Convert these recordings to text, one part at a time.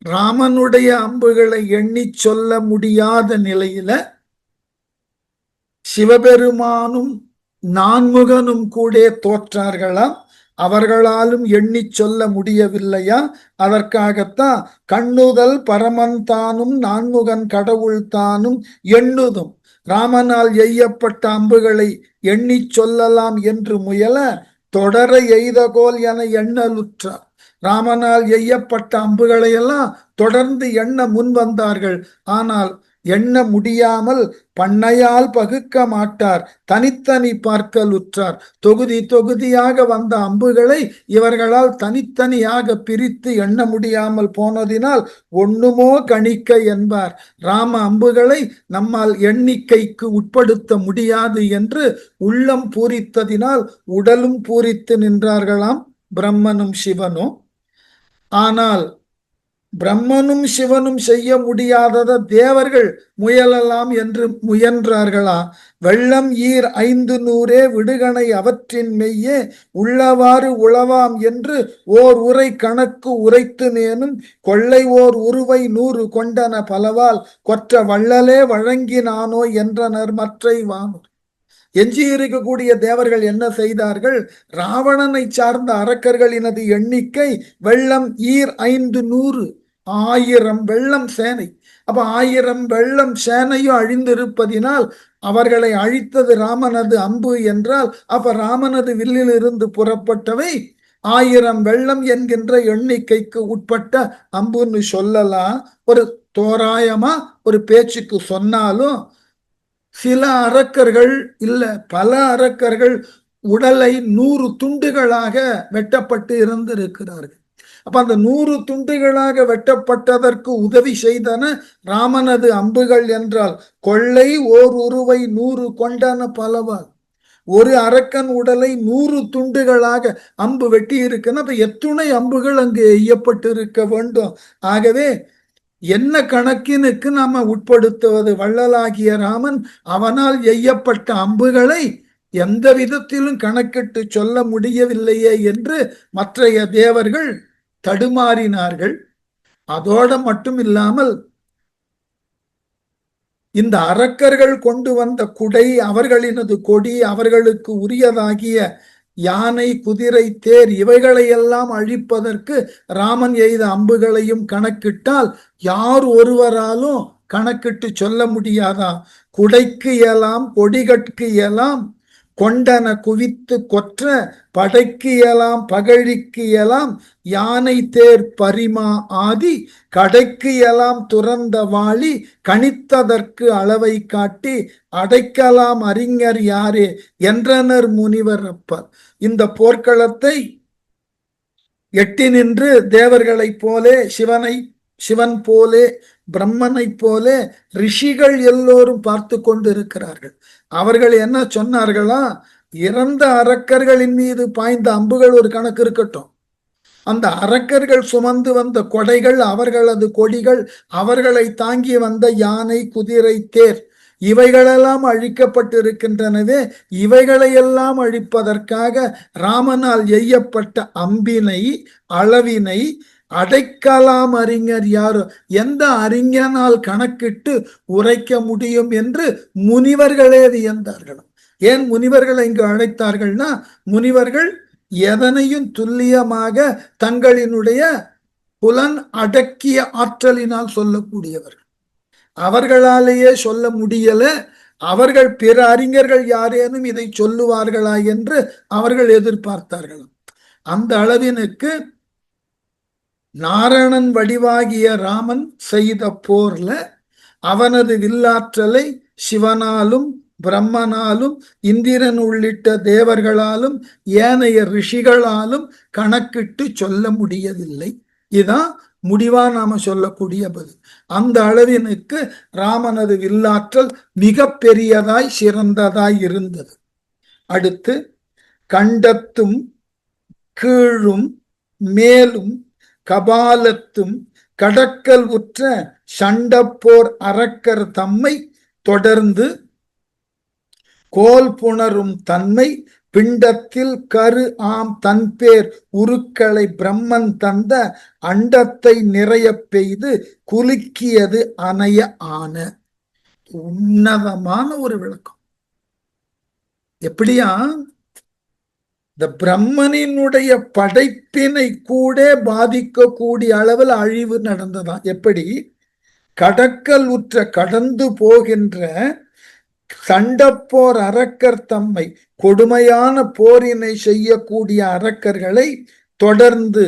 ராமனுடைய அம்புகளை எண்ணி சொல்ல முடியாத நிலையில சிவபெருமானும் நான்முகனும் கூட தோற்றார்களாம். அவர்களாலும் எண்ணி சொல்ல முடியவில்லையா? அதற்காகத்தான் கண்ணுதல் பரமன் தானும் நான்முகன் கடவுள் தானும் எண்ணுதும். ராமனால் எய்யப்பட்ட அம்புகளை எண்ணி சொல்லலாம் என்று முயல தொடர எய்தகோல் என எண்ணலுற்றார். ராமனால் எய்யப்பட்ட அம்புகளை எல்லாம் தொடர்ந்து எண்ண முன் வந்தார்கள். ஆனால் எண்ண முடியாமல் பண்ணையால் பகுக்க மாட்டார், தனித்தனி பார்க்கலுற்றார். தொகுதி தொகுதியாக வந்த அம்புகளை இவர்களால் தனித்தனியாக பிரித்து எண்ண முடியாமல் போனதினால் ஒண்ணுமோ கணிக்க என்பார். ராம அம்புகளை நம்மால் எண்ணிக்கைக்கு உட்படுத்த முடியாது என்று உள்ளம் பூரித்ததினால் உடலும் பூரித்து நின்றார்களாம் பிரம்மனும் சிவனும். ஆனால் பிரம்மனும் சிவனும் செய்ய முடியாதத தேவர்கள் முயலலாம் என்று முயன்றார்களா? வெள்ளம் ஈர் 500 விடுகணை அவற்றின் மெய்யே உள்ளவாறு உளவாம் என்று ஓர் உரை கணக்கு உரைத்து நேனும் கொள்ளை ஓர் உருவை 100 கொண்டன பலவால் கொற்ற வள்ளலே வழங்கினானோ என்றனர் மற்றை வானோர். எஞ்சி இருக்கக்கூடிய தேவர்கள் என்ன செய்தார்கள்? ராவணனை சார்ந்த அரக்கர்களினது எண்ணிக்கை வெள்ளம் ஈர் 500, 1000 வெள்ளம் சேனை. அப்ப 1000 வெள்ளம் சேனையும் அழிந்திருப்பதினால் அவர்களை அழித்தது ராமனது அம்பு என்றால் அப்ப ராமனது வில்லில் இருந்து புறப்பட்டவை 1000 வெள்ளம் என்கின்ற எண்ணிக்கைக்கு உட்பட்ட அம்புன்னு சொல்லலாம். ஒரு தோராயமா ஒரு பேச்சுக்கு சொன்னாலும் சில அரக்கர்கள் இல்ல பல அரக்கர்கள் உடலை 100 துண்டுகளாக வெட்டப்பட்டு இருந்திருக்கிறார்கள். அப்ப அந்த 100 துண்டுகளாக வெட்டப்பட்டதற்கு உதவி செய்தன ராமனது அம்புகள் என்றால் கொள்ளை ஓர் உருவை 100 கொண்டன பலவால். ஒரு அரக்கன் உடலை 100 துண்டுகளாக அம்பு வெட்டி இருக்குன்னா அப்ப எத்துணை அம்புகள் அங்கு எய்யப்பட்டு இருக்க வேண்டும். ஆகவே என்ன கணக்கினுக்கு நாம உட்படுத்துவது? வள்ளலாகிய ராமன் அவனால் எய்யப்பட்ட அம்புகளை எந்த விதத்திலும் கணக்கிட்டு சொல்ல முடியவில்லையே என்று மற்றைய தேவர்கள் தடுமாறினார்கள். அதோட மட்டும் இல்லாமல் இந்த அரக்கர்கள் கொண்டு வந்த குடை, அவர்களினது கொடி, அவர்களுக்கு உரியதாகிய யானை, குதிரை, தேர் இவைகளையெல்லாம் அழிப்பதற்கு ராமன் எய்த அம்புகளையும் கணக்கிட்டால் யார் ஒருவராலும் கணக்கிட்டு சொல்ல முடியாதா? குடைக்கு இயலாம், கொடிகட்கு இயலாம், கொண்டன குவித்து கொற்ற படைக்கு இயலாம், பகழிக்கு இயலாம், யானை தேர் பரிமா ஆதி கடைக்கு இயலாம் துறந்த வாளி கணித்ததற்கு அளவை காட்டி அடைக்கலாம் அறிஞர் யாரே என்றனர் முனிவர் அப்பர். இந்த போர்க்களத்தை எட்டி நின்று தேவர்களைப் போலே சிவன் போலே பிரம்மனை போலே ரிஷிகள் எல்லோரும் பார்த்து கொண்டு இருக்கிறார்கள். அவர்கள் என்ன சொன்னார்களா? இறந்த அரக்கர்களின் மீது பாய்ந்த அம்புகள் ஒரு கணக்கு இருக்கட்டும், அந்த அரக்கர்கள் சுமந்து வந்த கொடைகள், அவர்களது கொடிகள், அவர்களை தாங்கி வந்த யானை, குதிரை, தேர் இவைகளெல்லாம் அழிக்கப்பட்டிருக்கின்றனவே. இவைகளையெல்லாம் அழிப்பதற்காக ராமனால் எய்யப்பட்ட அம்பினை, அளவினை அடைக்கலாம் அறிஞர் யாரோ, எந்த அறிஞனால் கணக்கிட்டு உரைக்க முடியும் என்று முனிவர்களே வியந்தார்கள். ஏன் முனிவர்கள் இங்கு அழைத்தார்கள்னா, முனிவர்கள் எதனையும் துல்லியமாக தங்களினுடைய புலன் அடக்கிய ஆற்றலினால் சொல்லக்கூடியவர்கள். அவர்களாலேயே சொல்ல முடியல, அவர்கள் பிற அறிஞர்கள் யாரேனும் இதை சொல்லுவார்களா என்று அவர்கள் எதிர்பார்த்தார்களாம். அந்த அளவினுக்கு நாரணன் வடிவாகிய ராமன் செய்த போர்ல அவனது வில்லாற்றலை சிவனாலும் பிரம்மனாலும் இந்திரன் உள்ளிட்ட தேவர்களாலும் ஏனைய ரிஷிகளாலும் கணக்கிட்டு சொல்ல முடியவில்லை. இதான் முடிவா நாம சொல்லக்கூடிய பதில். அந்த அளவினுக்கு ராமனது வில்லாற்றல் மிக பெரியதாய் சிறந்ததாய் இருந்தது. அடுத்து கண்டத்தும் கீழும் மேலும் கபாலத்தும் கடக்கல் உற்ற சண்டப்போர் அரக்கர் தம்மை தொடர்ந்து கோல் புணரும் தன்மை பிண்டத்தில் கரு ஆம் தன்பேர் உருக்களை பிரம்மன் தந்த அண்டத்தை நிறைய பெய்து குலுக்கியது அணைய ஆன. உன்னதமான ஒரு விளக்கம். எப்படியா இந்த பிரம்மனினுடைய படைப்பினை கூட பாதிக்கக்கூடிய அளவில் அழிவு நடந்ததாம். எப்படி? கடக்கல் உற்ற கடந்து போகின்ற சண்டப்போர் அரக்கர் தம்மை கொடுமையான போரினை செய்யக்கூடிய அரக்கர்களை தொடர்ந்து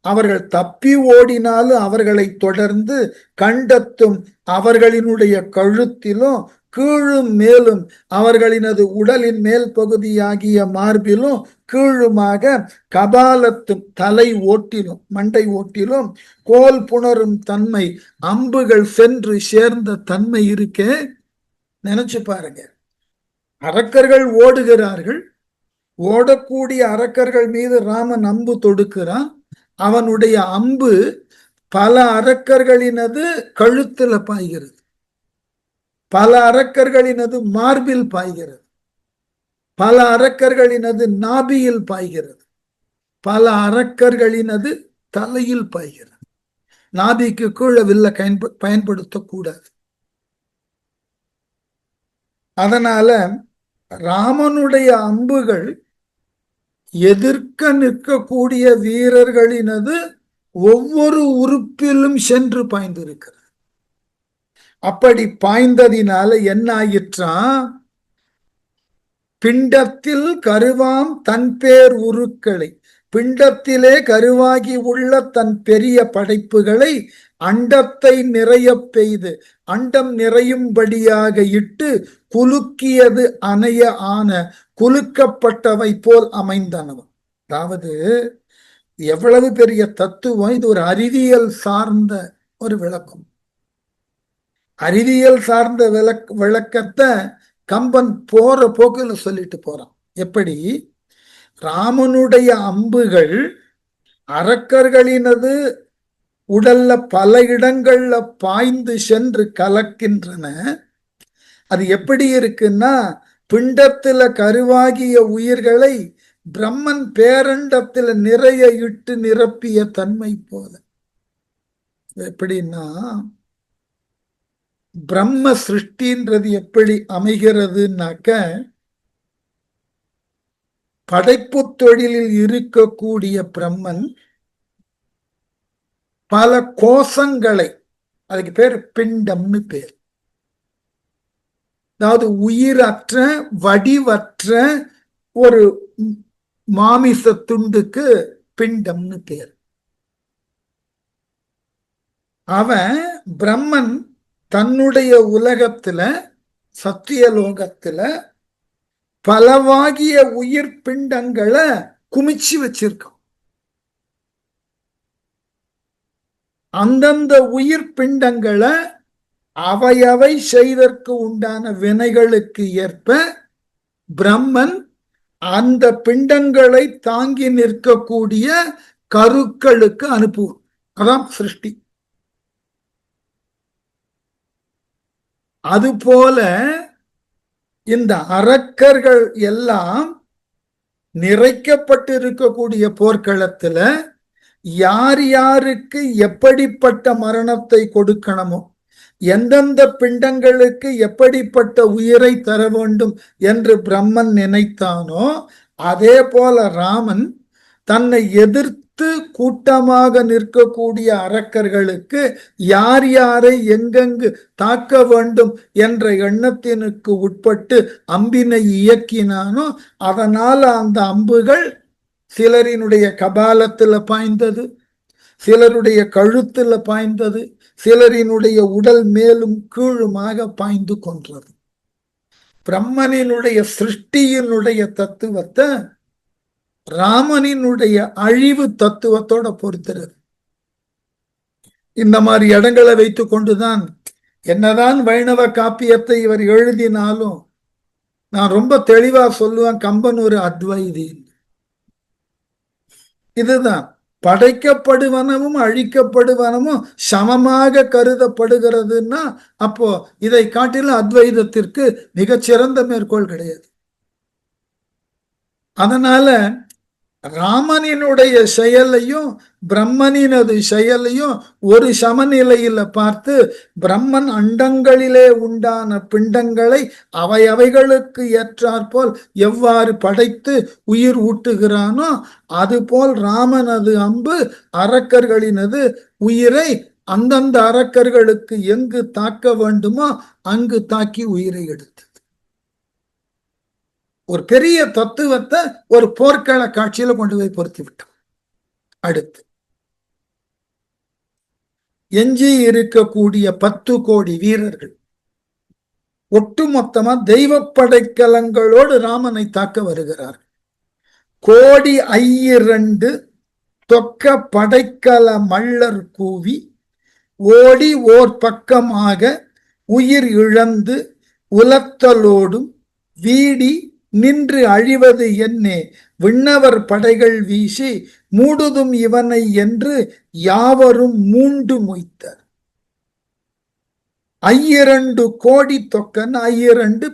அவர்கள் தப்பி ஓடினாலும் அவர்களை தொடர்ந்து கண்டத்தும் அவர்களினுடைய கழுத்திலும் கீழும் மேலும் அவர்களினது உடலின் மேல் பகுதியாகிய மார்பிலும் கீழுமாக கபாலத்தும் தலை ஓட்டிலும் மண்டை ஓட்டிலும் கோல் புணரும் தன்மை அம்புகள் சென்று சேர்ந்த தன்மை இருக்கே. நினைச்சு பாருங்க. அரக்கர்கள் ஓடுகிறார்கள். ஓடக்கூடிய அரக்கர்கள் மீது ராமன் அம்பு தொடுக்கிறான். அவனுடைய அம்பு பல அரக்கர்களினது கழுத்துல பாய்கிறது, பல அரக்கர்களினது மார்பில் பாய்கிறது, பல அரக்கர்களினது நாபியில் பாய்கிறது, பல அரக்கர்களினது தலையில் பாய்கிறது. நாபிக்கு கீழே வில்ல பயன்படுத்தக்கூடாது. அதனால ராமனுடைய அம்புகள் எதிர்க்க நிற்கக்கூடிய வீரர்களினது ஒவ்வொரு உறுப்பிலும் சென்று பாய்ந்திருக்கிறது. அப்படி பாய்ந்ததினால என்ன ஆயிற்றான்? பிண்டத்தில் கருவாம் தன் பேர் உருக்களை, பிண்டத்திலே கருவாகி உள்ள தன் பெரிய படைப்புகளை அண்டத்தை நிறைய பெய்து அண்டம் நிறையும்படியாக இட்டு குலுக்கியது அணைய ஆன, குலுக்கப்பட்டவை போல் அமைந்தனவன். அதாவது எவ்வளவு பெரிய தத்துவம் இது! ஒரு அறிவியல் சார்ந்த ஒரு விளக்கம். அறிவியல் சார்ந்த விளக்கத்தை கம்பன் போற போக்குல சொல்லிட்டு போறான். எப்படி? ராமனுடைய அம்புகள் அரக்கர்களினது உடல்ல பல இடங்கள்ல பாய்ந்து சென்று கலக்கின்றன. அது எப்படி இருக்குன்னா, பிண்டத்துல கருவாகிய உயிர்களை பிரம்மன் பேரண்டத்துல நிறைய இட்டு நிரப்பிய தன்மை போல. எப்படின்னா, பிரம்ம சிருஷ்டின்றது எப்படி அமைகிறதுனாக்க, படைப்பு தொழிலில் இருக்கக்கூடிய பிரம்மன் பல கோஷங்களை, அதுக்கு பேர் பிண்டம்னு பேர். அதாவது உயிரற்ற வடிவற்ற ஒரு மாமிச துண்டுக்கு பிண்டம்னு பேர். அவன் பிரம்மன் தன்னுடைய உலகத்துல சத்தியலோகத்துல பலவாகிய உயிர் பிண்டங்களை குமிச்சு வச்சிருக்கான். அந்தந்த உயிர் பிண்டங்களை அவையவை செய்தற்கு உண்டான வினைகளுக்கு ஏற்ப பிரம்மன் அந்த பிண்டங்களை தாங்கி நிற்கக்கூடிய கருக்களுக்கு அனுப்புவான். அதான் சிருஷ்டி. அதுபோல இந்த அரக்கர்கள் எல்லாம் நிறைக்கப்பட்டு இருக்கக்கூடிய போர்க்களத்துல யார் யாருக்கு எப்படிப்பட்ட மரணத்தை கொடுக்கணுமோ, எந்தெந்த பிண்டங்களுக்கு எப்படிப்பட்ட உயிரை தர வேண்டும் என்று பிரம்மன் நினைத்தானோ, அதே போல ராமன் தன்னை எதிர்த்து கூட்டமாக நிற்கக்கூடிய அரக்கர்களுக்கு யார் யாரை எங்கெங்கு தாக்க வேண்டும் என்ற எண்ணத்தினுக்கு உட்பட்டு அம்பினை இயக்கினானோ, அதனால அந்த அம்புகள் சிலரினுடைய கபாலத்துல பாய்ந்தது, சிலருடைய கழுத்துல பாய்ந்தது, சிலரினுடைய உடல் மேலும் கீழுமாக பாய்ந்து கொன்றது. பிரம்மனினுடைய சிருஷ்டியினுடைய தத்துவத்தை ராமனினுடைய அழிவு தத்துவத்தோட பொறுத்துறது. இந்த மாதிரி இடங்களை வைத்து கொண்டுதான் என்னதான் வைணவ காப்பியத்தை இவர் எழுதினாலும் நான் ரொம்ப தெளிவா சொல்லுவேன், கம்பன் ஒரு அத்வைதி. இதுதான் படைக்கப்படுவனவும் அழிக்கப்படுவனவும் சமமாக கருதப்படுகிறதுன்னா, அப்போ இதை காட்டிலும் அத்வைதத்திற்கு மிகச்சிறந்த மேற்கோள் கிடையாது. அதனால ராமனினுடைய செயலையும் பிரம்மனினது செயலையும் ஒரு சமநிலையில பார்த்து பிரம்மன் அண்டங்களிலே உண்டான பிண்டங்களை அவைகளுக்கு ஏற்றாற்போல் எவ்வாறு படைத்து உயிர் ஊட்டுகிறானோ அதுபோல் ராமனது அம்பு அரக்கர்களினது உயிரை அந்தந்த அரக்கர்களுக்கு எங்கு தாக்க வேண்டுமோ அங்கு தாக்கி உயிரை எடுத்தது. ஒரு பெரிய தத்துவத்தை ஒரு போர்க்கள காட்சியில கொண்டு போய் பொருத்தி விட்டோம். அடுத்து எஞ்சி இருக்கக்கூடிய 10 கோடி வீரர்கள் ஒட்டுமொத்தமா தெய்வ படைக்கலங்களோடு ராமனை தாக்க வருகிறார். கோடி 2 தொக்க படைக்கல மல்லர் கூவி ஓடி ஓர் பக்கமாக உயிர் இழந்து உலத்தலோடும் வீடி நின்று அழிவது என்னே விண்ணவர் படைகள் வீசி மூடுதும் இவனை என்று யாவரும் மூண்டு மொய்த்தார். 2 கோடி தொக்கன்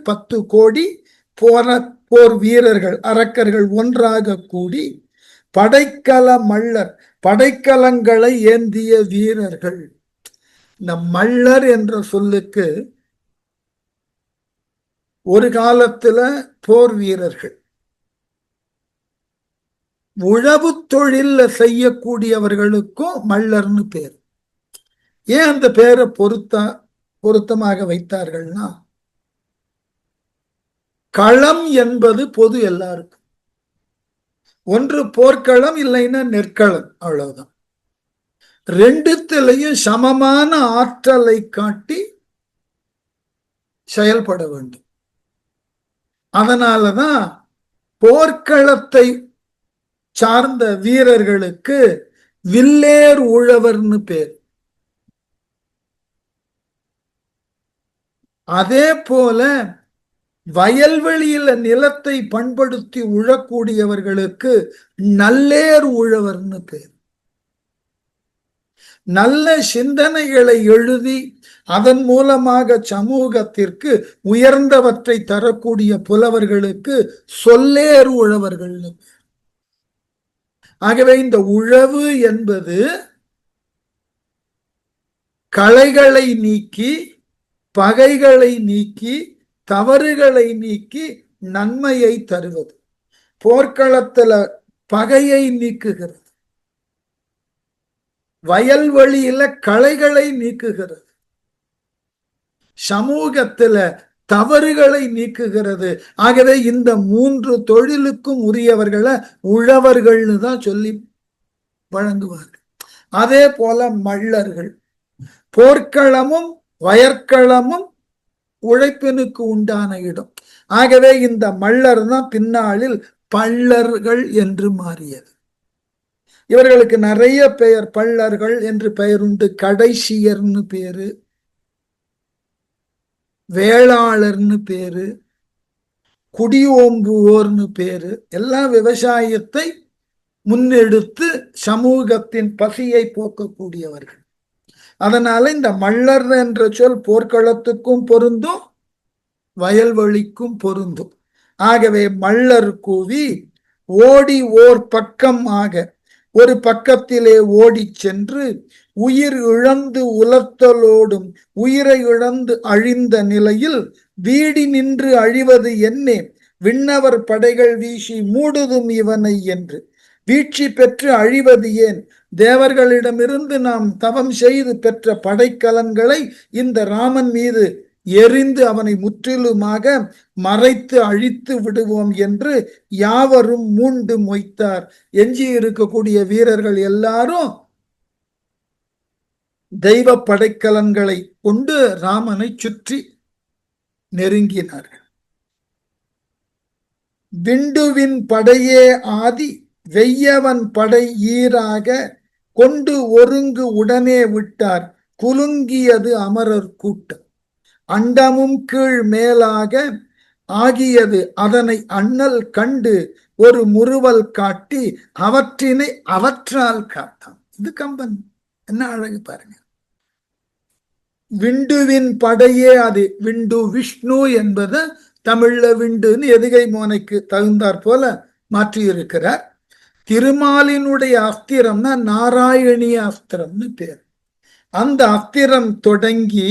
10 கோடி போர் வீரர்கள் அரக்கர்கள் ஒன்றாக கூடி படைக்கல மல்லர் படைக்கலங்களை ஏந்திய வீரர்கள். இந்த மல்லர் என்ற சொல்லுக்கு ஒரு காலத்துல போர் வீரர்கள், உழவு தொழில் செய்யக்கூடியவர்களுக்கும் மல்லர்னு பேர். ஏன் அந்த பேரை பொருத்தமாக வைத்தார்கள்னா, களம் என்பது பொது எல்லாருக்கும். ஒன்று போர்க்களம், இல்லைன்னா நெற்களம், அவ்வளவுதான். ரெண்டுத்திலையும் சமமான ஆற்றலை காட்டி செயல்பட வேண்டும். அதனாலதான் போர்க்களத்தை சார்ந்த வீரர்களுக்கு வில்லேர் உழவர்னு பேர். அதே போல வயல்வெளியில நிலத்தை பண்படுத்தி உழக்கூடியவர்களுக்கு நல்லேர் உழவர்னு பேர். நல்ல சிந்தனைகளை எழுதி அதன் மூலமாக சமூகத்திற்கு உயர்ந்தவற்றை தரக்கூடிய புலவர்களுக்கு சொல்லேர் உழவர்கள். ஆகவே இந்த உழவு என்பது களைகளை நீக்கி பகைகளை நீக்கி தவறுகளை நீக்கி நன்மையை தருவது. போர்க்களத்துல பகையை நீக்குகிறது, வயல்வெளியில களைகளை நீக்குகிறது, சமூகத்துல தவறுகளை நீக்குகிறது. ஆகவே இந்த 3 தொழிலுக்கும் உரியவர்களை உழவர்கள்னு தான் சொல்லி வழங்குவார்கள். அதே போல மல்லர்கள், போர்க்களமும் வயற்களமும் உழைப்பினுக்கு உண்டான இடம். ஆகவே இந்த மல்லர் தான் பின்னாளில் பல்லர்கள் என்று மாறியது. இவர்களுக்கு நிறைய பெயர், பல்லர்கள் என்று பெயர் உண்டு. கடைசியர்னு பேரு, வேளாளர்னு பேரு, குடியோம்புவோர்னு பேரு. எல்லாம் விவசாயத்தை முன்னெடுத்து சமூகத்தின் பசியை போக்கக்கூடியவர்கள். அதனால இந்த மல்லர் என்ற சொல் போர்க்களத்துக்கும் பொருந்தும், வயல்வெளிக்கும் பொருந்தும். ஆகவே மல்லர் கூவி ஓடி ஓர் பக்கம் ஆக, ஒரு பக்கத்திலே ஓடி சென்று உயிர் இழந்து உலத்தலோடும் உயிரை இழந்து அழிந்த நிலையில் வீடி நின்று அழிவது என்னே விண்ணவர் படைகள் வீசி மூடுதும் இவனை என்று. வீழ்ச்சி பெற்று அழிவது ஏன்? தேவர்களிடமிருந்து நாம் தவம் செய்து பெற்ற படைக்கலன்களை இந்த ராமன் மீது எரிந்து அவனை முற்றிலுமாக மறைத்து அழித்து விடுவோம் என்று யாவரும் மூண்டு மொய்த்தார். எஞ்சி இருக்கக்கூடிய வீரர்கள் எல்லாரும் தெய்வ படைக்கலன்களை கொண்டு ராமனை சுற்றி நெருங்கினார்கள். விண்டுவின் படையே ஆதி வெய்யவன் படை ஈராக கொண்டு ஒருங்கு உடனே விட்டார் குலுங்கியது அமரர் கூட்டம். அண்டமும் கீழ் மேலாக ஆகியது அதனை அண்ணல் கண்டு ஒரு முறுவல் காட்டி அவற்றினை அவற்றால் காத்தான். இது கம்பன் என்ன அழகு பாருங்க. விண்டுவின் படையே அது, விண்டு விஷ்ணு என்பது தமிழ்ல விண்டுன்னு எதுகை மோனைக்கு தகுந்தாற் போல மாற்றியிருக்கிறார். திருமாலினுடைய அஸ்திரம்னா நாராயணிய அஸ்திரம்னு பேர். அந்த அஸ்திரம் தொடங்கி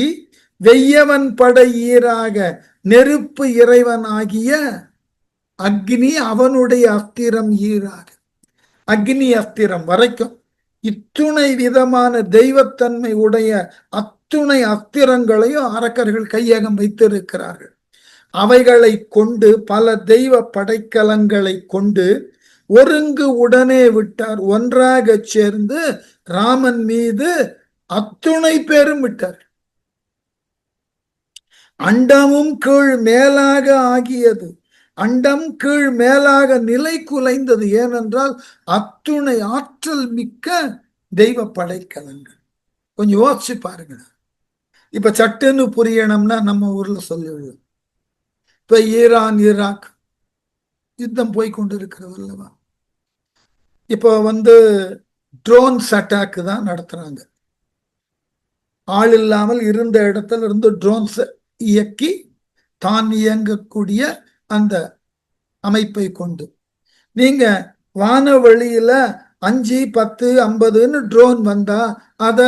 வெய்யவன் படை ஈராக நெருப்பு இறைவனாகிய அக்னி அவனுடைய அஸ்திரம் ஈராக அக்னி அஸ்திரம் வரைக்கும் இத்துணை விதமான தெய்வத்தன்மை உடைய அத்துணை அஸ்திரங்களையும் அரக்கர்கள் கையகம் வைத்திருக்கிறார்கள். அவைகளை கொண்டு பல தெய்வ படைக்கலங்களை கொண்டு ஒருங்கு உடனே விட்டார். ஒன்றாக சேர்ந்து ராமன் மீது அத்துணை பேரும் விட்டார். அண்டமும் கீழ் மேலாக ஆகியது. அண்டம் கீழ் மேலாக நிலை குலைந்தது. ஏனென்றால் அத்துணை ஆற்றல் மிக்க தெய்வ படைக்கலங்கள். கொஞ்சம் யோசிச்சு பாருங்க. இப்ப சட்டுன்னு புரியணும்னா நம்ம ஊர்ல சொல்லிவிடும். இப்ப ஈரான் ஈராக் யுத்தம் போய் கொண்டு இருக்கிறது அல்லவா? இப்போ ட்ரோன்ஸ் அட்டாக் தான் நடத்துறாங்க. ஆள் இல்லாமல் இருந்த இடத்துல இருந்து ட்ரோன்ஸ் இயக்கி தான் இயங்கக்கூடிய அந்த அமைப்பை கொண்டு நீங்க வானவெளியில 5, 10, 50ன்னு ட்ரோன் வந்தா அத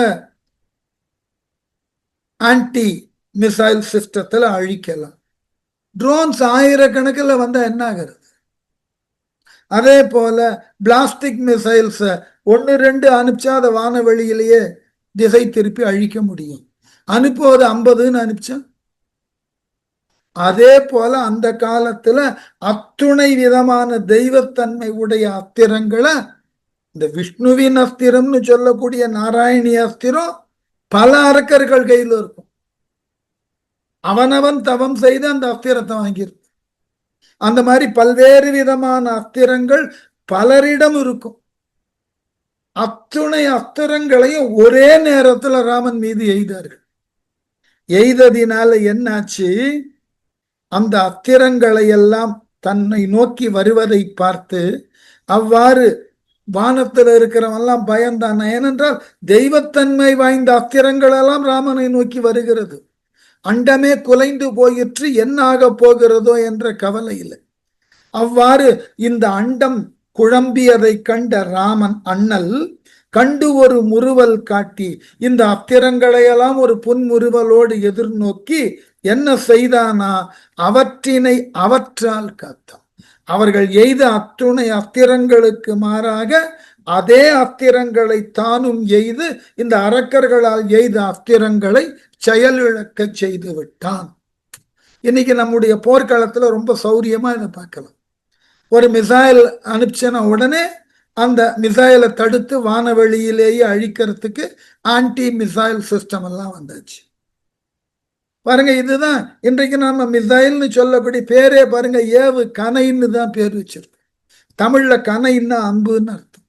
ஆன்டி மிசைல் சிஸ்டத்துல அழிக்கலாம். ட்ரோன்ஸ் ஆயிரக்கணக்கில் வந்தா என்ன ஆகிறது? அதே போல பிளாஸ்டிக் மிசைல்ஸ் 1, 2 அனுப்பிச்சா அதை வானவெளியிலேயே திசை திருப்பி அழிக்க முடியும். அனுப்புவது 50ன்னு அனுப்பிச்சா. அதே போல அந்த காலத்துல அத்துணை விதமான தெய்வத்தன்மை உடைய அஸ்திரங்களை இந்த விஷ்ணுவின் அஸ்திரம்னு சொல்லக்கூடிய நாராயணி அஸ்திரம் பல அரக்கர்கள் கையில் இருக்கும். அவனவன் தவம் செய்து அந்த அஸ்திரத்தை வாங்கியிருக்கும். அந்த மாதிரி பல்வேறு விதமான அஸ்திரங்கள் பலரிடம் இருக்கும். அத்துணை அஸ்திரங்களையும் ஒரே நேரத்துல ராமன் மீது எய்தார்கள். எய்ததினால என்னாச்சு? அந்த அஸ்திரங்களை எல்லாம் தன்னை நோக்கி வருவதை பார்த்து அவ்வாறு வானத்தில் இருக்கிறவெல்லாம் பயந்தான். ஏனென்றால் தெய்வத்தன்மை வாய்ந்த அஸ்திரங்கள் எல்லாம் ராமனை நோக்கி வருகிறது. அண்டமே குலைந்து போயிற்று, என்ன ஆக போகிறதோ என்ற கவலை இல்லை. அவ்வாறு இந்த அண்டம் குழம்பியதை கண்ட ராமன் அண்ணல் கண்டு ஒரு முறுவல் காட்டி இந்த அஸ்திரங்களையெல்லாம் ஒரு புன்முறுவலோடு எதிர்நோக்கி என்ன செய்தானா? அவற்றினை அவற்றால் காத்தான். அவர்கள் எய்த அத்துணை அஸ்திரங்களுக்கு மாறாக அதே அஸ்திரங்களை தானும் எய்து இந்த அரக்கர்களால் எய்த அஸ்திரங்களை செயலிழக்க செய்து விட்டான். இன்னைக்கு நம்முடைய போர்க்களத்துல ரொம்ப சௌரியமா இதை பார்க்கலாம். ஒரு மிசைல் அனுப்பிச்சன உடனே அந்த மிசைலை தடுத்து வானவெளியிலேயே அழிக்கிறதுக்கு ஆன்டி மிசைல் சிஸ்டம் எல்லாம் வந்தாச்சு. பாருங்க, இதுதான் இன்றைக்கு நம்ம மிசைல்னு சொல்லக்கூடிய பேரே பாருங்க, ஏவு கணைன்னு தான் பேர் வச்சிருக்கு. தமிழ்ல கணைன்னா அம்புன்னு அர்த்தம்.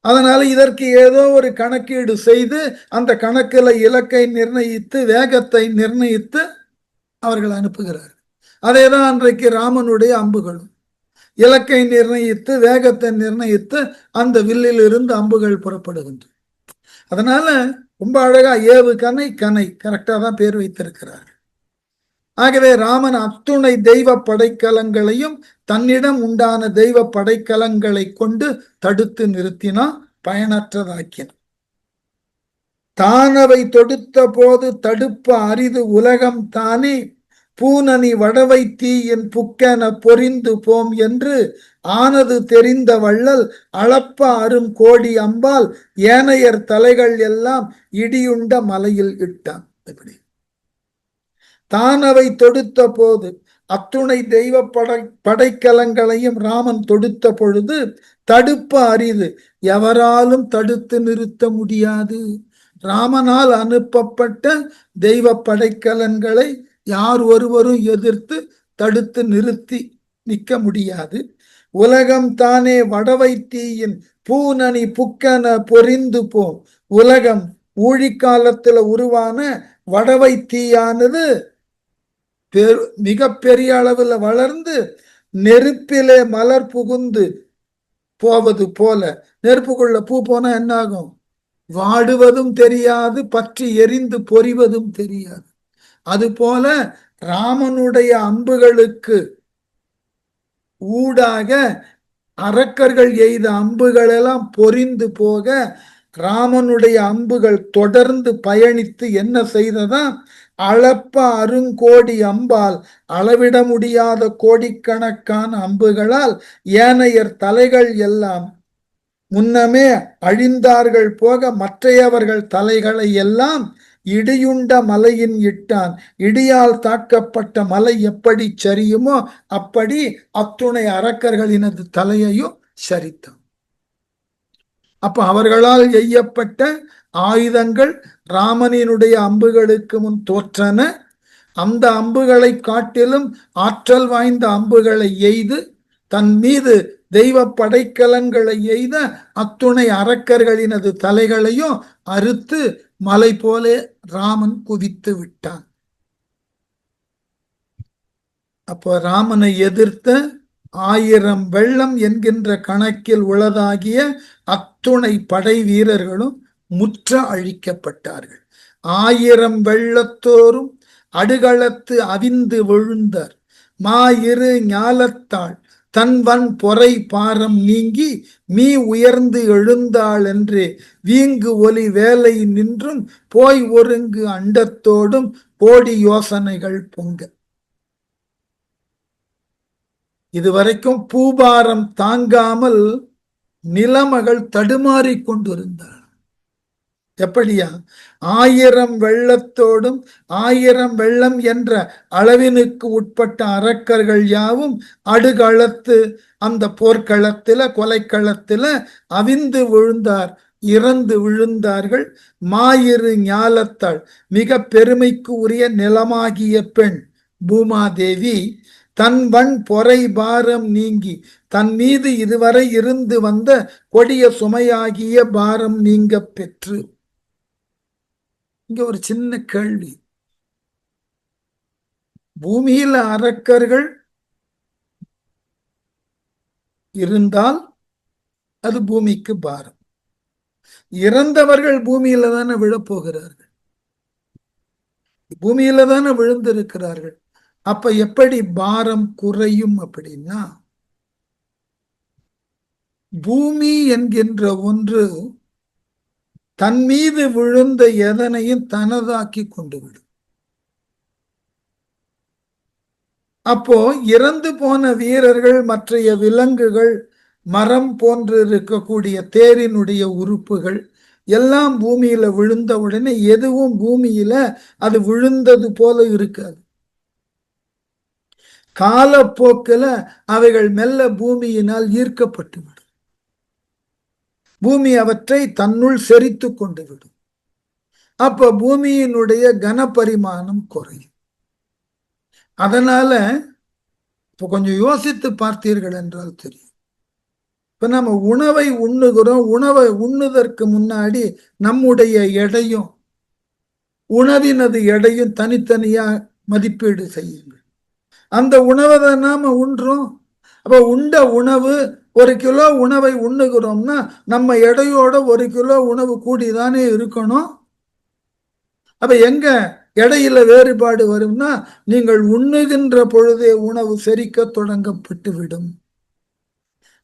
அதனால இதற்கு ஏதோ ஒரு கணக்கீடு செய்து அந்த கணக்குல இலக்கை நிர்ணயித்து வேகத்தை நிர்ணயித்து அவர்கள் அனுப்புகிறார்கள். அதேதான் அன்றைக்கு ராமனுடைய அம்புகளும் இலக்கை நிர்ணயித்து வேகத்தை நிர்ணயித்து அந்த வில்லில் இருந்து அம்புகள் புறப்படுகின்றன. அதனால ரொம்ப அழகா ஏவு கணை கணை கரெக்டா தான் பேர் வைத்திருக்கிறார். ஆகவே ராமன் அத்துணை தெய்வ படைக்கலங்களையும் தன்னிடம் உண்டான தெய்வ படைக்கலங்களை கொண்டு தடுத்து நிறுத்தினா, பயனற்றதாக்கினான். தானவை தொடுத்த போது தடுப்ப அரிது உலகம் தானே பூனனி வடவை தீயின் புக்கென பொறிந்து போம் என்று ஆனது தெரிந்த வள்ளல் அளப்ப அரும் கோடி அம்பால் ஏனையர் தலைகள் எல்லாம் இடியுண்ட மலையில் இட்டான். எப்படி தானவை தொடுத்த போது அத்துணை தெய்வ படைக்கலங்களையும் ராமன் தொடுத்த பொழுது தடுப்ப அரிது, எவராலும் தடுத்து நிறுத்த முடியாது. ராமனால் அனுப்பப்பட்ட தெய்வ படைக்கலன்களை யார் ஒருவரும் எதிர்த்து தடுத்து நிறுத்தி நிற்க முடியாது. உலகம் தானே வடவை தீயின் பூனணி புக்கென பொறிந்து போம். உலகம் ஊழிக்காலத்துல உருவான வடவை தீயானது மிக பெரிய அளவில் வளர்ந்து நெருப்பிலே மலர் புகுந்து போவது போல, நெருப்புக்குள்ள பூ போனா என்ன ஆகும்? வாடுவதும் தெரியாது, பற்றி எரிந்து பொறிவதும் தெரியாது. அதுபோல ராமனுடைய அம்புகளுக்கு ஊடாக அரக்கர்கள் எய்த அம்புகள் எல்லாம் பொறிந்து போக ராமனுடைய அம்புகள் தொடர்ந்து பயணித்து என்ன செய்ததா, அளப்ப அருங்கோடி அம்பால் அளவிட முடியாத கோடிக்கணக்கான அம்புகளால் ஏனையர் தலைகள் எல்லாம் முன்னமே அழிந்தார்கள் போக மற்றையவர்கள் தலைகளை எல்லாம் இடியுண்ட மலையின் இட்டான். இடியால் தாக்கப்பட்ட மலை எப்படி சரியுமோ அப்படி அத்துணை அரக்கர்களினது தலையையும் சரித்தான். அப்ப அவர்களால் எய்யப்பட்ட ஆயுதங்கள் ராமனினுடைய அம்புகளுக்கு முன் தோற்றன. அந்த அம்புகளை காட்டிலும் ஆற்றல் வாய்ந்த அம்புகளை எய்து தன் மீது தெய்வ படைக்கலன்களை எய்த அத்துணை அரக்கர்களினது தலைகளையும் அறுத்து மலை போல ராமன் குவித்து விட்டான். அப்போ ராமனை எதிர்த்த 1000 வெள்ளம் என்கின்ற கணக்கில் உள்ளதாகிய அத்துணை படை வீரர்களும் முற்ற அழிக்கப்பட்டார்கள். 1000 வெள்ளத்தோறும் அடுகளத்து அவிந்து விழுந்தார். மாயிரு ஞாலத்தாள் தன்வன் பொறை பாரம் நீங்கி மீ உயர்ந்து எழுந்தாள் என்று வீங்கு ஒலி வேலை நின்றும் போய் ஒருங்கு அண்டத்தோடும் கோடி யோசனைகள் பொங்க. இதுவரைக்கும் பூபாரம் தாங்காமல் நிலமகள் தடுமாறிக் கொண்டிருந்தாள். எப்படியா? 1000 வெள்ளத்தோடும் 1000 வெள்ளம் என்ற அளவினுக்கு உட்பட்ட அரக்கர்கள் யாவும் அடுகளத்து அந்த போர்க்களத்தில கொலைக்களத்தில அவிந்து விழுந்தார், இறந்து விழுந்தார்கள். மாயிரு ஞாலத்தாள் மிக பெருமைக்கு உரிய நிலமாகிய பெண் பூமாதேவி தன் வன் பொறை பாரம் நீங்கி தன் மீது இதுவரை இருந்து வந்த கொடிய சுமையாகிய பாரம் நீங்க பெற்று. இங்க ஒரு சின்ன கேள்வி. பூமியில அரக்கர்கள் இருந்தால் அது பூமிக்கு பாரம். இறந்தவர்கள் பூமியில தானே விழப்போகிறார்கள், பூமியில தானே விழுந்திருக்கிறார்கள். அப்ப எப்படி பாரம் குறையும் அப்படின்னா, பூமி என்கின்ற ஒன்று தன் மீது விழுந்த எதனையும் தனதாக்கி கொண்டு விடும். அப்போ இறந்து போன வீரர்கள், மற்றைய விலங்குகள், மரம் போன்று இருக்கக்கூடிய தேரினுடைய உறுப்புகள் எல்லாம் பூமியில விழுந்த உடனே எதுவும் பூமியில அது விழுந்தது போல இருக்காது. காலப்போக்கில் அவைகள் மெல்ல பூமியினால் ஈர்க்கப்பட்டுவிடும். பூமி அவற்றை தன்னுள் செறித்து கொண்டு விடும். அப்ப பூமியினுடைய கனபரிமாணம் குறையும். அதனால இப்ப கொஞ்சம் யோசித்து பார்த்தீர்கள் என்றால் தெரியும். இப்ப நம்ம உணவை உண்ணுகிறோம். உணவை உண்ணுதற்கு முன்னாடி நம்முடைய எடையும் உணவினது எடையும் தனித்தனியா மதிப்பீடு செய்யுங்கள். அந்த உணவை தான் நாம உண்றோம். அப்ப உண்ட உணவு 1 கிலோ உணவை உண்ணுகிறோம்னா நம்ம எடையோட 1 கிலோ உணவு கூடிதானே இருக்கணும். அப்ப எங்க எடையில வேறுபாடு வரும்னா, நீங்கள் உண்ணுகின்ற பொழுதே உணவு செரிக்க தொடங்கப்பட்டு விடும்.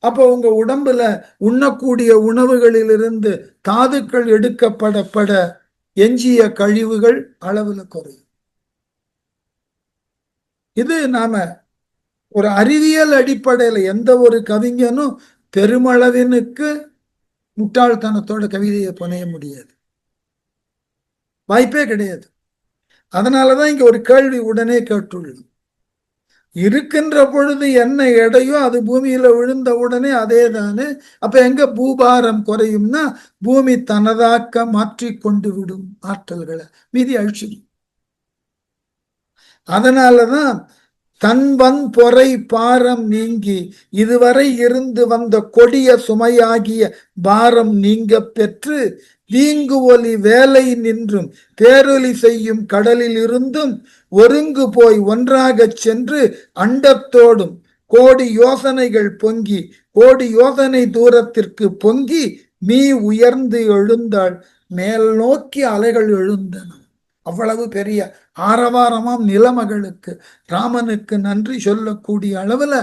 அப்போ உங்க உடம்புல உண்ணக்கூடிய உணவுகளிலிருந்து தாதுக்கள் எடுக்கப்பட எஞ்சிய கழிவுகள் அளவுல குறையும். இது நாம ஒரு அறிவியல் அடிப்படையில் எந்த ஒரு கவிஞனும் பெருமளவினுக்கு முட்டாள்தனத்தோட கவிதையை புனைய முடியாது, வாய்ப்பே கிடையாது. அதனாலதான் இங்க ஒரு கேள்வி உடனே கேட்டுள்ளது. இருக்கின்ற பொழுது என்ன எடையோ அது பூமியில விழுந்த உடனே அதே தானே. அப்ப எங்க பூபாரம் குறையும்னா, பூமி தனதாக்க மாற்றி கொண்டு விடும் ஆற்றல்களை, மீதி அழிச்சிடும். அதனாலதான் தன்வன் பொறை பாரம் நீங்கி இதுவரை இருந்து வந்த கொடிய சுமையாகிய பாரம் நீங்க பெற்று வீங்கு ஒலி வேலை நின்றும் பேரொலி செய்யும் கடலில் இருந்தும் ஒருங்கு போய் ஒன்றாகச் சென்று அண்டத்தோடும் கோடி யோசனைகள் பொங்கி கோடி யோசனை தூரத்திற்கு பொங்கி மீ உயர்ந்து எழுந்தாள். மேல் நோக்கி அலைகள் எழுந்தன. அவ்வளவு பெரிய ஆரவாரமாம் நிலமகளுக்கு ராமனுக்கு நன்றி சொல்லக்கூடிய அளவுல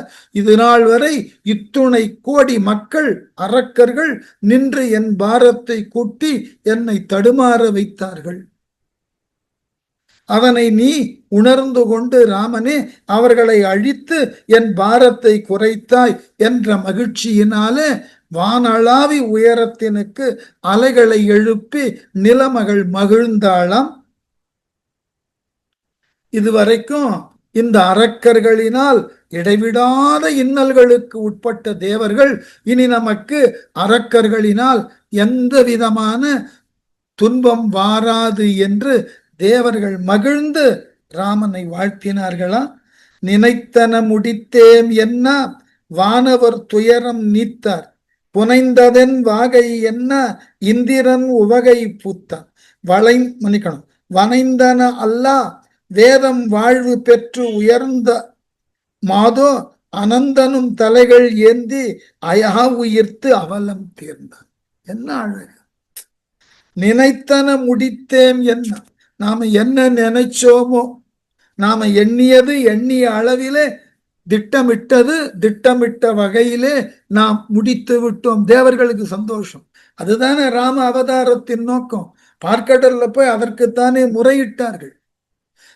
இது நாள் வரை இத்துணை கோடி மக்கள் அரக்கர்கள் நின்று என் பாரத்தை கூட்டி என்னை தடுமாற வைத்தார்கள். அதனை நீ உணர்ந்து கொண்டு ராமனே அவர்களை அழித்து என் பாரத்தை குறைத்தாய் என்ற மகிழ்ச்சியினாலே வானளாவி உயரத்தினுக்கு அலைகளை எழுப்பி நிலமகள் மகிழ்ந்தாளாம். இதுவரைக்கும் இந்த அரக்கர்களினால் இடைவிடாத இன்னல்களுக்கு உட்பட்ட தேவர்கள் இனி நமக்கு அரக்கர்களினால் எந்த விதமான துன்பம் வாராது என்று தேவர்கள் மகிழ்ந்து ராமனை வாழ்த்தினார்களா. நினைத்தன முடித்தேம் என்ன வானவர் துயரம் நீத்தார், புனைந்ததென் வாகை என்ன இந்திரன் உவகை பூத்தான், மன்னிக்கணும் வனைந்தன அல்லா வேதம் வாழ்வு பெற்று உயர்ந்த மாதோ அனந்தனும் தலைகள் ஏந்தி அயா உயிர்த்து அவலம் தீர்ந்தான். என்ன அழகு! நினைத்தன முடித்தேம் என்ன, நாம என்ன நினைச்சோமோ, நாம எண்ணியது எண்ணிய அளவிலே திட்டமிட்ட வகையிலே நாம் முடித்து விட்டோம். தேவர்களுக்கு சந்தோஷம். அதுதானே ராம அவதாரத்தின் நோக்கம். பார்க்கடல்ல போய் அதற்குத்தானே முறையிட்டார்கள்.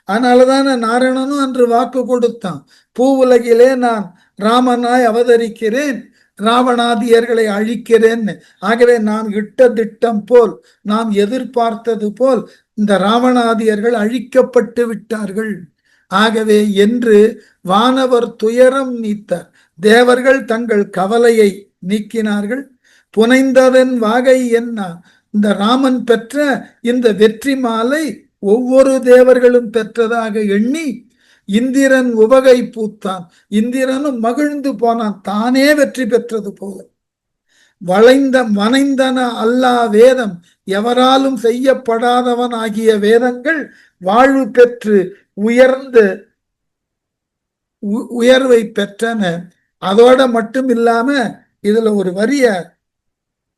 அதனாலதானே நாராயணனும் அன்று வாக்கு கொடுத்தான், பூவுலகிலே நான் ராமனாய் அவதரிக்கிறேன், ராவணாதியர்களை அழிக்கிறேன்னு. ஆகவே நாம் இட்ட திட்டம் போல், நாம் எதிர்பார்த்தது போல் இந்த ராவணாதியர்கள் அழிக்கப்பட்டு விட்டார்கள். ஆகவே என்று வானவர் துயரம் நீத்தார். தேவர்கள் தங்கள் கவலையை நீக்கினார்கள். புனைந்ததன் வாகை என்ன, இந்த ராமன் பெற்ற இந்த வெற்றி மாலை ஒவ்வொரு தேவர்களும் பெற்றதாக எண்ணி இந்திரன் உவகை பூத்தான். இந்திரனும் மகிழ்ந்து போனான், தானே வெற்றி பெற்றது போல. வனைந்தன அல்லா வேதம், எவராலும் செய்யப்படாதவன் ஆகிய வேதங்கள் வாழ்வு பெற்று உயர்வை பெற்றன. அதோட மட்டும் இல்லாம இதுல ஒரு வரிய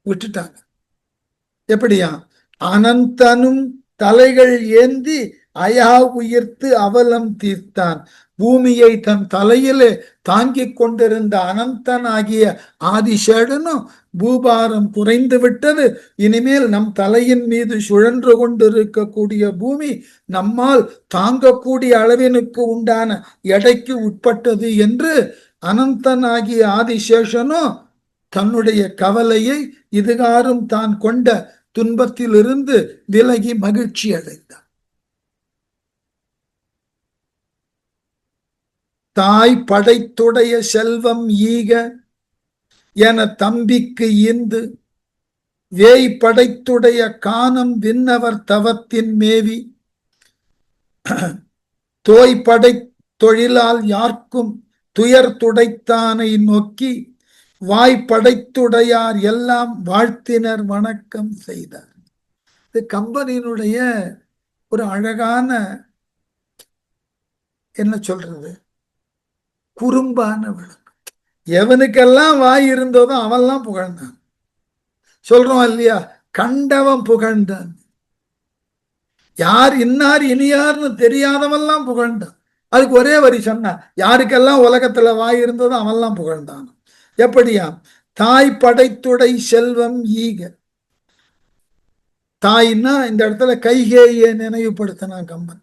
விட்டுட்டாங்க. எப்படியா? அனந்தனும் தலைகள் ஏந்தி அயா உயிர்த்து அவலம் தீர்த்தான். பூமியை தன் தலையிலே தாங்கிக் கொண்டிருந்த அனந்தன் ஆகிய ஆதிசேடனும் பூபாரம் குறைந்து விட்டது. இனிமேல் நம் தலையின் மீது சுழன்று கொண்டிருக்கக்கூடிய பூமி நம்மால் தாங்கக்கூடிய அளவினுக்கு உண்டான எடைக்கு உட்பட்டது என்று அனந்தன் ஆகிய ஆதிசேஷனும் தன்னுடைய கவலையை இதுகாரும் தான் கொண்ட துன்பத்திலிருந்து விலகி மகிழ்ச்சி அடைந்தார். தாய் படைத்துடைய செல்வம் ஈக என தம்பிக்கு ஈந்து, வேய் படைத்துடைய கானம் விண்ணவர் தவத்தின் மேவி, தோய் படை தொழிலால் யார்க்கும் துயர் துடைத்தானை நோக்கி, வாய்ப்படைத்துடையார் எல்லாம் வாழ்த்தினர் வணக்கம் செய்தார். இது கம்பனினுடைய ஒரு அழகான, என்ன சொல்றது, குறும்பான விளக்கம். எவனுக்கெல்லாம் வாய் இருந்ததோ அவன்லாம் புகழ்ந்தான். சொல்றோம் இல்லையா, கண்டவன் புகழ்ந்தான். யார் இன்னார் இனியார்னு தெரியாதவெல்லாம் புகழ்ந்தான். அதுக்கு ஒரே வரி சொன்ன, யாருக்கெல்லாம் உலகத்துல வாய் இருந்ததோ அவன்லாம் புகழ்ந்தான். எப்படியா? தாய் படைத்துடை செல்வம் ஈக. தாய்னா இந்த இடத்துல கைகேயை நினைவுபடுத்தினான் கம்பன்.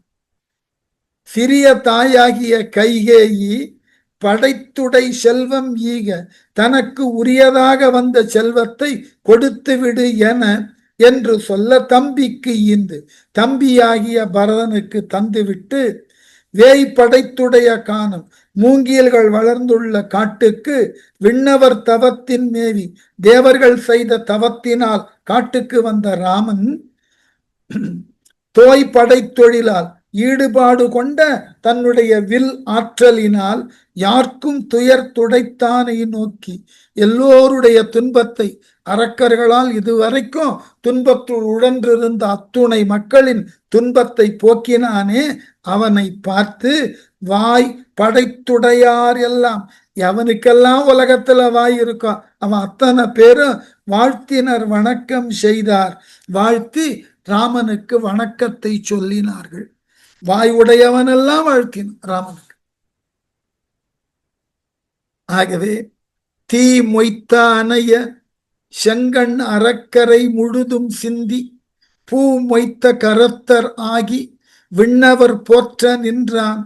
சிறிய தாயாகிய கைகேயி படைத்துடை செல்வம் ஈக, தனக்கு உரியதாக வந்த செல்வத்தை கொடுத்து விடு என்று சொல்ல தம்பிக்கு ஈந்து, தம்பியாகிய பரதனுக்கு தந்துவிட்டு, வேய் படைத்துடைய கானம், மூங்கில்கள் வளர்ந்துள்ள காட்டுக்கு, விண்ணவர் தவத்தின் மேவி, தேவர்கள் செய்த தவத்தினால் காட்டுக்கு வந்த ராமன், தோய் படை தொழிலால் ஈடுபாடு கொண்ட தன்னுடைய வில் ஆற்றலினால் யாருக்கும் துயர் துடைத்தானை நோக்கி, எல்லோருடைய துன்பத்தை, அரக்கர்களால் இதுவரைக்கும் துன்பத்துள் உழன்றிருந்த அத்துணை மக்களின் துன்பத்தை போக்கினானே அவனை பார்த்து, வாய் படைத்துடையார் எல்லாம், எவனுக்கெல்லாம் உலகத்துல வாய் இருக்கும் அவன் அத்தனை பேரும் வாழ்த்தினர் வணக்கம் செய்தார். வாழ்த்தி ராமனுக்கு வணக்கத்தை சொல்லினார்கள். வாய் உடையவனெல்லாம் வாழ்த்தினான் ராமனுக்கு. ஆகவே தீ மொய்த்த அணைய செங்கண் அறக்கரை முழுதும் சிந்தி பூ மொய்த்த கரத்தர் ஆகி விண்ணவர் போற்ற நின்றான்.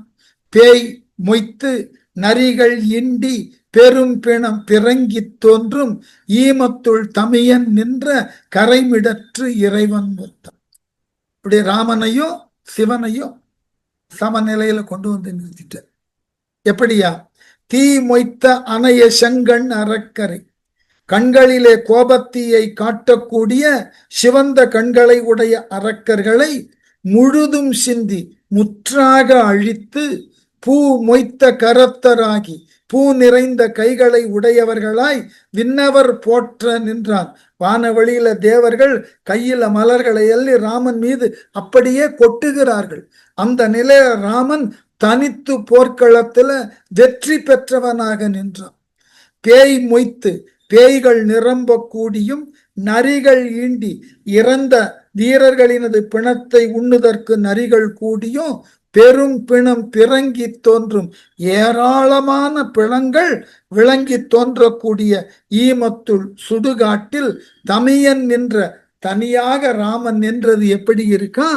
பேய் மொய்த்து நரிகள் இண்டி பெரும் பிணம் பிறங்கித் தோன்றும் ஈமத்துள் தமியன் நின்ற கரைமிடற்று இறைவன் ஒத்தான். இப்படி ராமனையும் சிவனையும் சமநிலையில கொண்டு வந்து நிறுத்திட்ட. எப்படியா? தீ மொய்த்த அணைய செங்கண் அறக்கரை, கண்களிலே கோபத்தீயை காட்டக்கூடிய சிவந்த கண்களை உடைய அரக்கர்களை முழுதும் சிந்தி முற்றாக அழித்து பூ மொய்த்த கரத்தராகி பூ நிறைந்த கைகளை உடையவர்களாய் விண்ணவர் போற்ற நின்றான். வானவழியில தேவர்கள் கையில மலர்களை எள்ளி ராமன் மீது அப்படியே கொட்டுகிறார்கள். அந்த நிலையில ராமன் தனித்து போர்க்களத்துல வெற்றி பெற்றவனாக நின்றான். பேய் மொய்த்து, பேய்கள் நிரம்ப கூடியும் நரிகள் ஈண்டி இறந்த வீரர்களினது பிணத்தை உண்ணுதற்கு நரிகள் கூடியும் பெரும் பிணம் பிறங்கி தோன்றும் ஏராளமான பிணங்கள் விளங்கி தோன்றக்கூடிய ஈமத்துள் சுடுகாட்டில் தமியன் நின்ற, தனியாக ராமன் நின்றது எப்படி இருக்கா?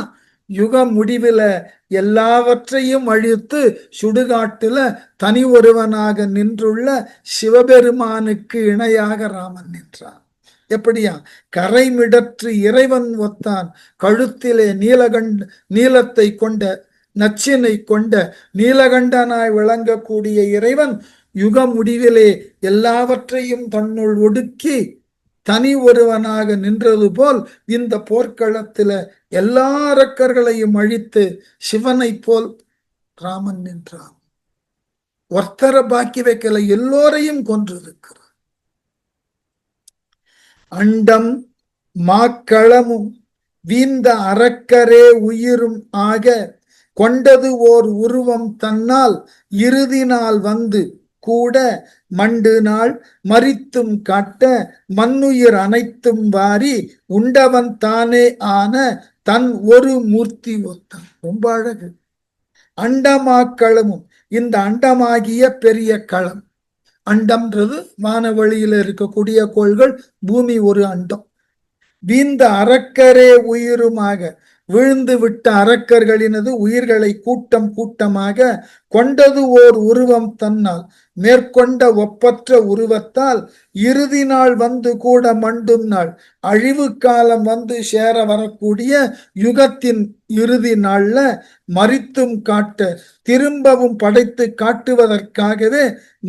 யுக முடிவில எல்லாவற்றையும் அழித்து சுடுகாட்டுல தனி ஒருவனாக நின்றுள்ள சிவபெருமானுக்கு இணையாக ராமன் நின்றான். எப்படியா? கரைமிடற்று இறைவன் ஒத்தான். கழுத்திலே நீலத்தை கொண்ட நச்சினை கொண்ட நீலகண்டனாய் விளங்கக்கூடிய இறைவன் யுக முடிவிலே எல்லாவற்றையும் தன்னுள் ஒடுக்கி தனி ஒருவனாக நின்றது போல் இந்த போர்க்களத்துல எல்லா அரக்கர்களையும் அழித்து சிவனை போல் ராமன் நின்றான். ஒருத்தர பாக்கி வைக்கல, எல்லோரையும் கொன்றிருக்கிறார். அண்டம் மாக்களமும் வீந்த அரக்கரே உயிரும் ஆக கொண்டது ஓர் உருவம் தன்னால் இறுதி நாள் வந்து கூட மண்டு நாள் மரித்தும் காட்ட மண்ணுயிர் அனைத்தும் வாரி உண்டவன் தானே ஆன தன் ஒரு மூர்த்தி ஒத்தான். ரொம்ப அழகு. அண்டமாக்களமும், இந்த அண்டமாகிய பெரிய களம். அண்டம்ன்றது வானவெளியில இருக்கக்கூடிய கோள்கள், பூமி ஒரு அண்டம். வீந்த அரக்கரே உயிருமாக, விழுந்து விட்ட அரக்கர்களினது உயிர்களை கூட்டம் கூட்டமாக கொண்டது ஓர் உருவம் தன்னால் மேற்கொண்ட ஒப்பற்ற உருவத்தால் இறுதி நாள் வந்து கூட மண்டும் நாள், அழிவு காலம் வந்து சேர வரக்கூடிய யுகத்தின் இறுதி நாள்ல மரித்தும் காட்ட திரும்பவும் படைத்து காட்டுவதற்காகவே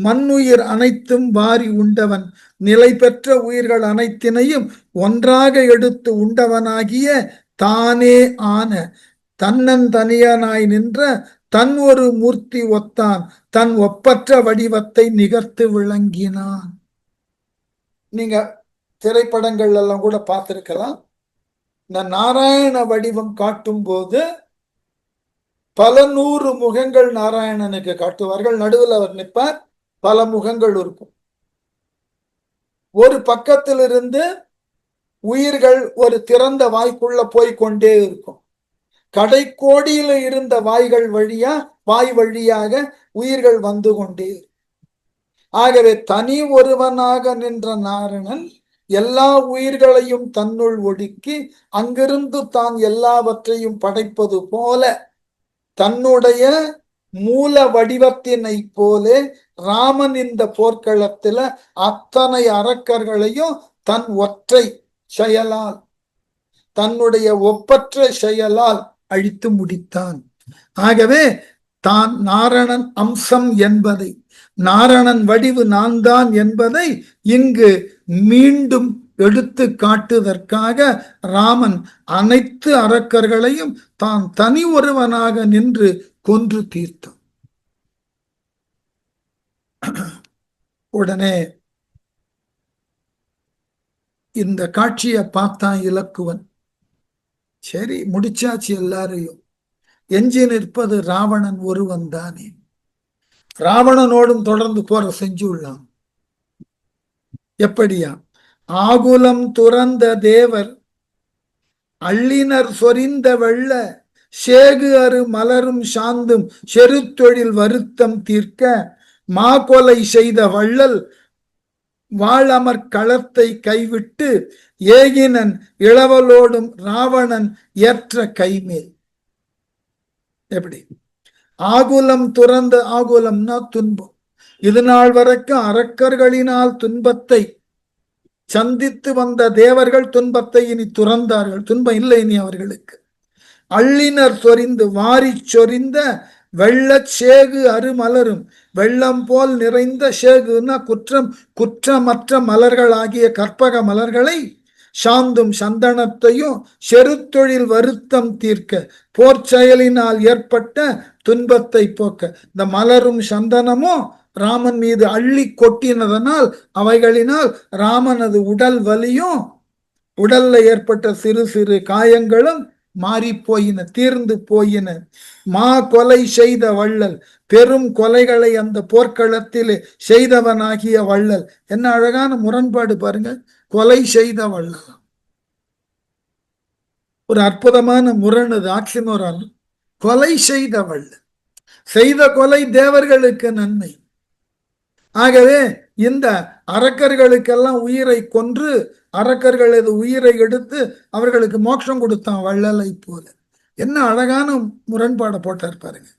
மண்ணுயிர் அனைத்தும் வாரி உண்டவன், நிலை பெற்ற உயிர்கள் அனைத்தினையும் ஒன்றாக எடுத்து உண்டவனாகிய தானே ஆன தன்னன் தனியனாய் நின்ற தன் ஒரு மூர்த்தி ஒத்தான், தன் ஒப்பற்ற வடிவத்தை நிகர்த்து விளங்கினான். நீங்க திரைப்படங்கள் எல்லாம் கூட பார்த்திருக்கலாம். இந்த நாராயண வடிவம் காட்டும் போது பல நூறு முகங்கள் நாராயணனுக்கு காட்டுவார்கள். நடுவில் அவர் நிற்பார், பல முகங்கள் இருக்கும். ஒரு பக்கத்திலிருந்து உயிர்கள் ஒரு திறந்த வாய்க்குள்ள போய்கொண்டே இருக்கும். கடைக்கோடியில இருந்த வாய் வழியாக உயிர்கள் வந்து கொண்டே. ஆகவே தனி ஒருவனாக நின்ற நாரணன் எல்லா உயிர்களையும் தன்னுள் ஒடுக்கி அங்கிருந்து தான் எல்லாவற்றையும் படைப்பது போல தன்னுடைய மூல வடிவத்தினை போலே ராமன் இந்த போர்க்களத்துல அத்தனை அரக்கர்களையும் தன் ஒற்றை செயலால், தன்னுடைய ஒப்பற்ற செயலால் அழித்து முடித்தான். ஆகவே தான் நாரணன் அம்சம் என்பதை, நாரணன் வடிவு நான் தான் என்பதை இங்கு மீண்டும் எடுத்து காட்டுவதற்காக ராமன் அனைத்து அரக்கர்களையும் தான் தனி ஒருவனாக நின்று கொன்று தீர்த்தான். உடனே இந்த காட்சியை பார்த்தான் இலக்குவன். சரி, முடிச்சாச்சு எல்லாரையும். எஞ்சி நிற்பது ராவணன் ஒருவன் தானே. ராவணனோடும் தொடர்ந்து போற செஞ்சுள்ளான். எப்படியா? ஆகுலம் துறந்த தேவர் அள்ளினர் சொரிந்த வெள்ள சேகு அரு மலரும் சாந்தும் செருத்தொழில் வருத்தம் தீர்க்க மாகொலை செய்த வள்ளல் வாழமர் களத்தை கைவிட்டு ஏகினன் இளவலோடும் ராவணன் ஏற்ற கைமேல். எப்படி ஆகுலம் துறந்த, ஆகுலம்னா துன்பம். இது நாள் வரைக்கும் அரக்கர்களினால் துன்பத்தை சந்தித்து வந்த தேவர்கள் துன்பத்தை இனி துறந்தார்கள். துன்பம் இல்லை இனி அவர்களுக்கு. அள்ளினர் சொரிந்து வாரி சொரிந்த வெள்ள சேகு அருமலரும், வெள்ளம் போல் நிறைந்த சேகுன்னா குற்றம் குற்றமற்ற மலர்கள் ஆகிய கற்பக மலர்களை சாந்தும் சந்தனத்தையும் செருத்தொழில் வருத்தம் தீர்க்க போர் செயலினால் ஏற்பட்ட துன்பத்தை போக்க. இந்த மலரும் சந்தனமும் ராமன் மீது அள்ளி கொட்டினதனால் அவைகளினால் ராமனது உடல் வலியும் உடல்ல ஏற்பட்ட சிறு சிறு காயங்களும் மாறி போயின, தீர்ந்து போயின. மா கொலை செய்த வள்ளல், பெரும் கொலைகளை அந்த போர்க்களத்திலே செய்தவனாகிய வள்ளல். என்ன அழகான முரண்பாடு பாருங்க. கொலை செய்த வள்ளல், ஒரு அற்புதமான முரணது, ஆக்சிமோரான். கொலை செய்த வள்ளல், செய்த கொலை தேவர்களுக்கு நன்மை. ஆகவே இந்த அரக்கர்களுக்கெல்லாம் உயிரை கொன்று அரக்கர்களது உயிரை எடுத்து அவர்களுக்கு மோட்சம் கொடுத்தான் வள்ளலை போல. என்ன அழகான முரண்பாடை போட்டார் பாருங்க.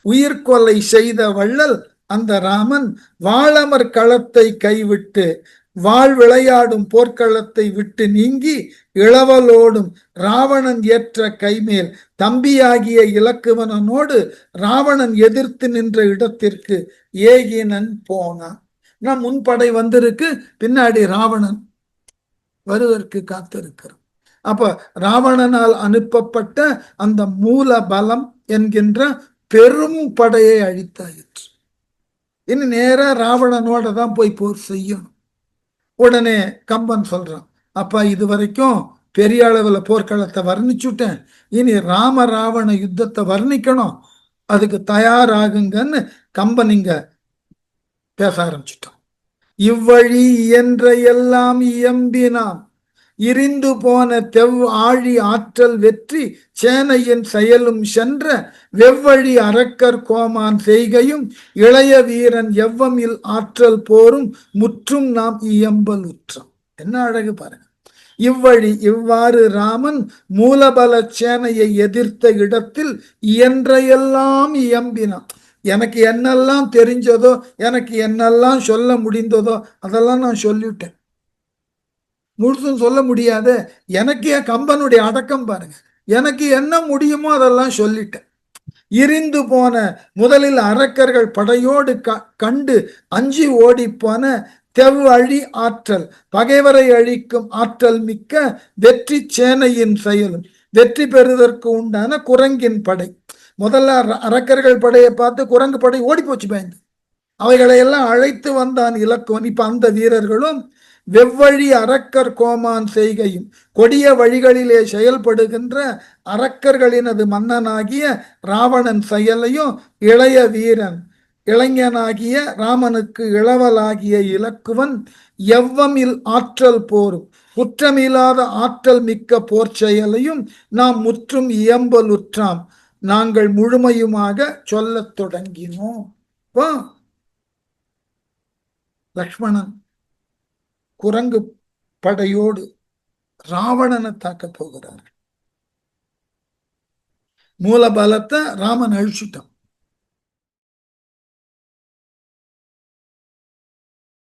உயிர்கொலை செய்த வள்ளல் அந்த ராமன் வாழமர் களத்தை கைவிட்டு வாழ் விளையாடும் போர்க்களத்தை விட்டு நீங்கி இளவலோடும் ராவணன் ஏற்ற கைமேல் தம்பியாகிய இலக்குவனோடு ராவணன் எதிர்த்து நின்ற இடத்திற்கு ஏகினன் போனான். முன்படை வந்திருக்கு, பின்னாடி ராவணன் வருவதற்கு காத்திருக்கிறான். அப்ப ராவணனால் அனுப்பப்பட்ட அந்த மூல பலம் என்கின்ற பெரும் படையை அழித்தாயிற்று. இனி நேர ராவணனோட தான் போய் போர் செய்யணும். உடனே கம்பன் சொல்றான், அப்பா இதுவரைக்கும் பெரிய அளவில் போர்க்களத்தை வர்ணிச்சுட்டேன், இனி ராம ராவண யுத்தத்தை வர்ணிக்கணும், அதுக்கு தயாராகுங்கன்னு கம்பன் இங்க பேச ஆரம்பிச்சுட்டான். இவ்வழி இயன்ற எல்லாம் இயம்பினான், இரிந்து போன தெவ் ஆழி ஆற்றல் வெற்றி சேனையின் செயலும் சென்ற வெவ்வழி அரக்கர் கோமான் செய்கையும் இளைய வீரன் எவ்வமில் ஆற்றல் போரும் முற்றும் நாம் இயம்பல் உற்றம். என்ன அழகு பாருங்க. இவ்வழி இவ்வாறு ராமன் மூலபல சேனையை எதிர்த்த இடத்தில் இயன்றையெல்லாம் இயம்பினான். எனக்கு என்னெல்லாம் தெரிஞ்சதோ, எனக்கு என்னெல்லாம் சொல்ல முடிந்ததோ அதெல்லாம் நான் சொல்லிவிட்டேன். முழுசும் சொல்ல முடியாத எனக்கு என் கம்பனுடைய அடக்கம் பாருங்க. எனக்கு என்ன முடியுமோ அதெல்லாம் சொல்லிட்டேன். இரிந்து போன, முதலில் அரக்கர்கள் படையோடு கண்டு அஞ்சி ஓடி போன தெவ் அழி ஆற்றல், பகைவரை அழிக்கும் ஆற்றல் மிக்க வெற்றி சேனையின் செயலும், வெற்றி பெறுவதற்கு உண்டான குரங்கின் படை. முதல்ல அரக்கர்கள் படையை பார்த்து குரங்கு படை ஓடி போச்சு பயந்து. அவைகளை எல்லாம் அழைத்து வந்தான் இலக்குவன். இப்ப அந்த வீரர்களும் வெவ்வழி அரக்கர் கோமான் செய்கையும், கொடிய வழிகளிலே செயல்படுகின்ற அரக்கர்களினது மன்னனாகிய ராவணன் செயலையும் இளைய வீரன் இளைஞனாகிய ராமனுக்கு இளவலாகிய இலக்குவன் எவ்வமில் ஆற்றல் போரும், குற்றமில்லாத ஆற்றல் மிக்க போர் செயலையும் நாம் முற்றும் இயம்பலுற்றாம் நாங்கள் முழுமையுமாக சொல்லத் தொடங்கினோம். லக்ஷ்மணன் குரங்கு படையோடு ராவணனை தாக்க போகிறார். மூல பலத்தை ராமன் அழிச்சுட்டான்.